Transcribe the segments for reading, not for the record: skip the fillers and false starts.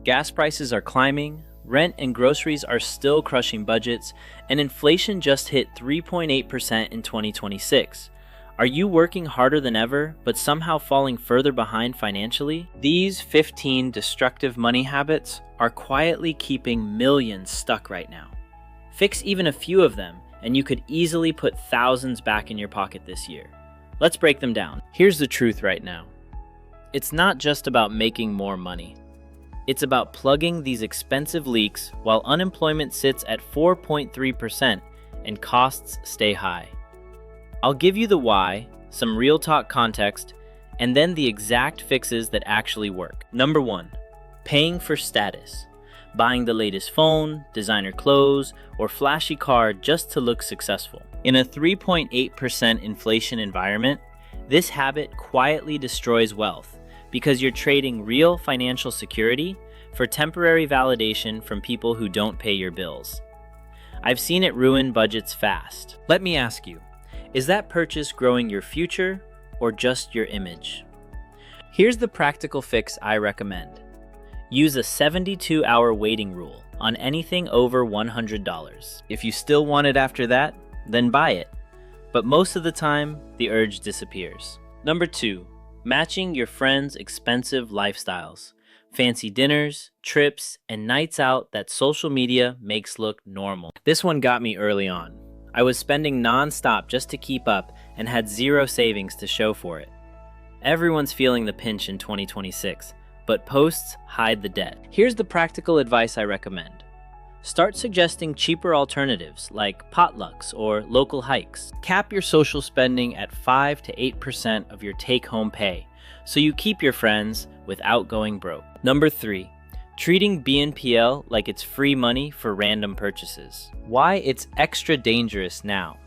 Gas prices are climbing, rent and groceries are still crushing budgets, and inflation just hit 3.8% in 2026. Are you working harder than ever, but somehow falling further behind financially? These 15 destructive money habits are quietly keeping millions stuck right now. Fix even a few of them, and you could easily put thousands back in your pocket this year. Let's break them down. Here's the truth right now. It's not just about making more money. It's about plugging these expensive leaks while unemployment sits at 4.3% and costs stay high. I'll give you the why, some real talk context, and then the exact fixes that actually work. Number 1, paying for status. Buying the latest phone, designer clothes, or flashy car just to look successful. In a 3.8% inflation environment, this habit quietly destroys wealth because you're trading real financial security for temporary validation from people who don't pay your bills. I've seen it ruin budgets fast. Let me ask you, is that purchase growing your future or just your image? Here's the practical fix I recommend. Use a 72-hour waiting rule on anything over $100. If you still want it after that, then buy it. But most of the time, the urge disappears. Number 2, matching your friends' expensive lifestyles. Fancy dinners, trips, and nights out that social media makes look normal. This one got me early on. I was spending non-stop just to keep up and had zero savings to show for it. Everyone's feeling the pinch in 2026, but posts hide the debt. Here's the practical advice I recommend. Start suggesting cheaper alternatives like potlucks or local hikes. Cap your social spending at 5 to 8% of your take-home pay, so you keep your friends without going broke. Number 3, treating BNPL like it's free money for random purchases. Why it's extra dangerous now.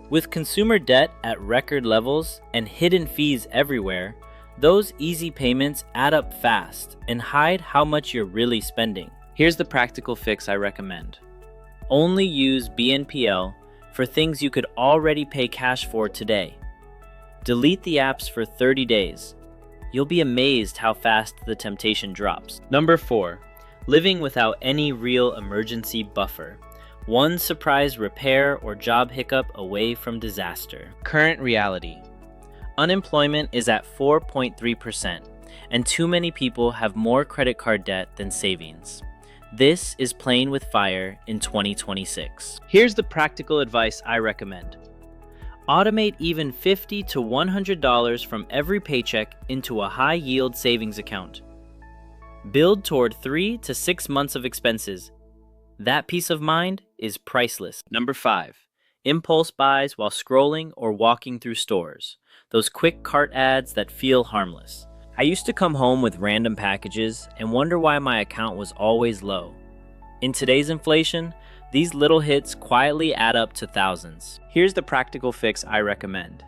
With consumer debt at record levels and hidden fees everywhere, those easy payments add up fast and hide how much you're really spending. Here's the practical fix I recommend. Only use BNPL for things you could already pay cash for today. Delete the apps for 30 days. You'll be amazed how fast the temptation drops. Number 4, living without any real emergency buffer. One surprise repair or job hiccup away from disaster. Current reality. Unemployment is at 4.3%, and too many people have more credit card debt than savings. This is playing with fire in 2026. Here's the practical advice I recommend. Automate even $50 to $100 from every paycheck into a high-yield savings account. Build toward 3 to 6 months of expenses. That peace of mind is priceless. Number 5, impulse buys while scrolling or walking through stores. Those quick cart ads that feel harmless. I used to come home with random packages and wonder why my account was always low. In today's inflation, these little hits quietly add up to thousands. Here's the practical fix I recommend.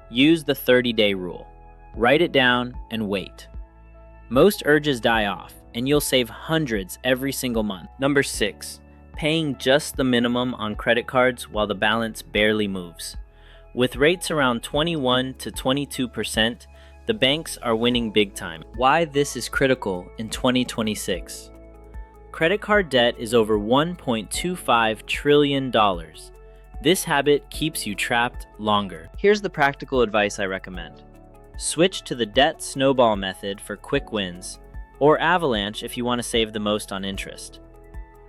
Use the 30-day rule. Write it down and wait. Most urges die off, and you'll save hundreds every single month. Number 6, paying just the minimum on credit cards while the balance barely moves. With rates around 21 to 22%, the banks are winning big time. Why this is critical in 2026. Credit card debt is over $1.25 trillion. This habit keeps you trapped longer. Here's the practical advice I recommend. Switch to the debt snowball method for quick wins, or avalanche if you want to save the most on interest.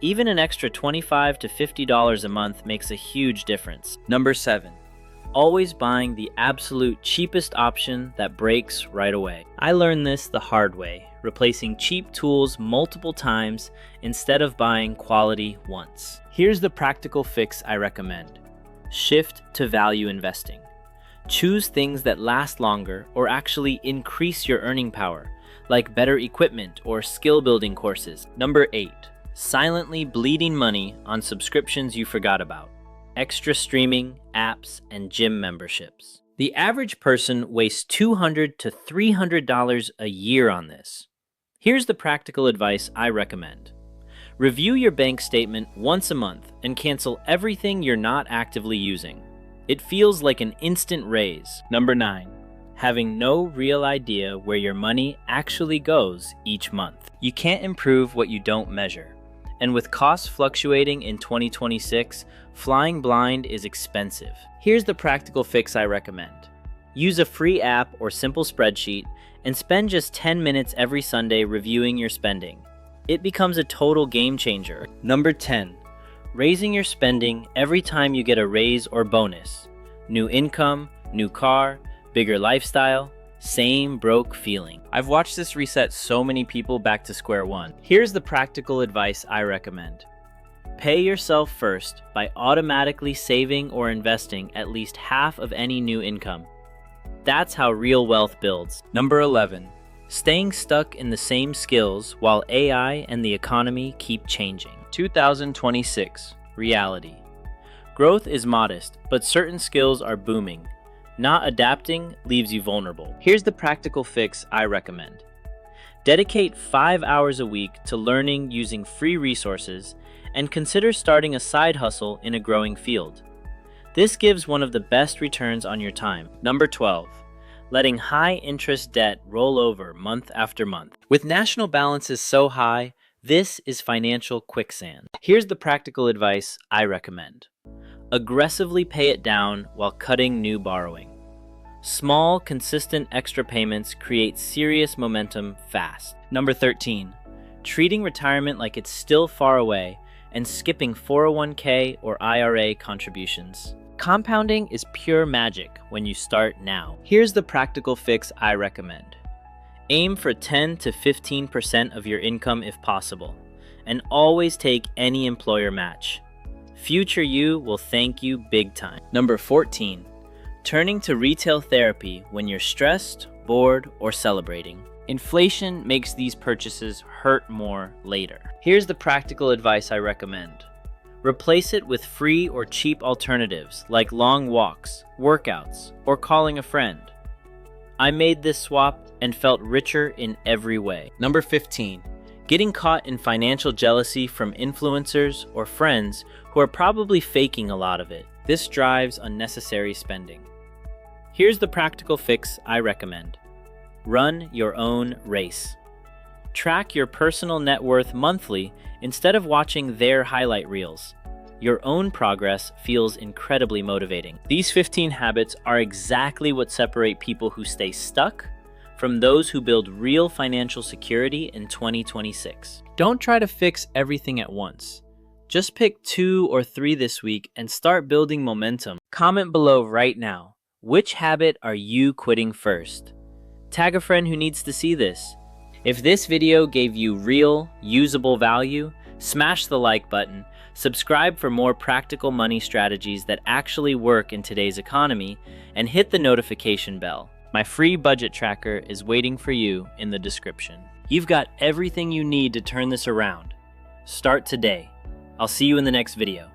Even an extra $25 to $50 a month makes a huge difference. Number 7, always buying the absolute cheapest option that breaks right away. I learned this the hard way, replacing cheap tools multiple times instead of buying quality once. Here's the practical fix I recommend. Shift to value investing. Choose things that last longer or actually increase your earning power, like better equipment or skill building courses. Number 8, silently bleeding money on subscriptions you forgot about. Extra streaming, apps, and gym memberships. The average person wastes $200 to $300 a year on this. Here's the practical advice I recommend. Review your bank statement once a month and cancel everything you're not actively using. It feels like an instant raise. Number 9, having no real idea where your money actually goes each month. You can't improve what you don't measure. And with costs fluctuating in 2026, flying blind is expensive. Here's the practical fix I recommend. Use a free app or simple spreadsheet and spend just 10 minutes every Sunday reviewing your spending. It becomes a total game changer. Number 10. Raising your spending every time you get a raise or bonus. New income, new car, bigger lifestyle, same broke feeling. I've watched this reset so many people back to square one. Here's the practical advice I recommend. Pay yourself first by automatically saving or investing at least half of any new income. That's how real wealth builds. Number 11. Staying stuck in the same skills while AI and the economy keep changing. 2026. Reality. Growth is modest, but certain skills are booming. Not adapting leaves you vulnerable. Here's the practical fix I recommend. Dedicate 5 hours a week to learning using free resources and consider starting a side hustle in a growing field. This gives one of the best returns on your time. Number 12. Letting high-interest debt roll over month after month. With national balances so high, this is financial quicksand. Here's the practical advice I recommend. Aggressively pay it down while cutting new borrowing. Small, consistent extra payments create serious momentum fast. Number 13. Treating retirement like it's still far away and skipping 401k or IRA contributions. Compounding is pure magic when you start now. Here's the practical fix I recommend. Aim for 10 to 15% of your income if possible, and always take any employer match. Future you will thank you big time. Number 14. Turning to retail therapy when you're stressed, bored, or celebrating. Inflation makes these purchases hurt more later. Here's the practical advice I recommend. Replace it with free or cheap alternatives like long walks, workouts, or calling a friend. I made this swap and felt richer in every way. Number 15. Getting caught in financial jealousy from influencers or friends who are probably faking a lot of it. This drives unnecessary spending. Here's the practical fix I recommend. Run your own race. Track your personal net worth monthly instead of watching their highlight reels. Your own progress feels incredibly motivating. These 15 habits are exactly what separate people who stay stuck from those who build real financial security in 2026. Don't try to fix everything at once. Just pick 2 or 3 this week and start building momentum. Comment below right now. Which habit are you quitting first? Tag a friend who needs to see this. If this video gave you real, usable value, smash the like button, subscribe for more practical money strategies that actually work in today's economy, and hit the notification bell. My free budget tracker is waiting for you in the description. You've got everything you need to turn this around. Start today. I'll see you in the next video.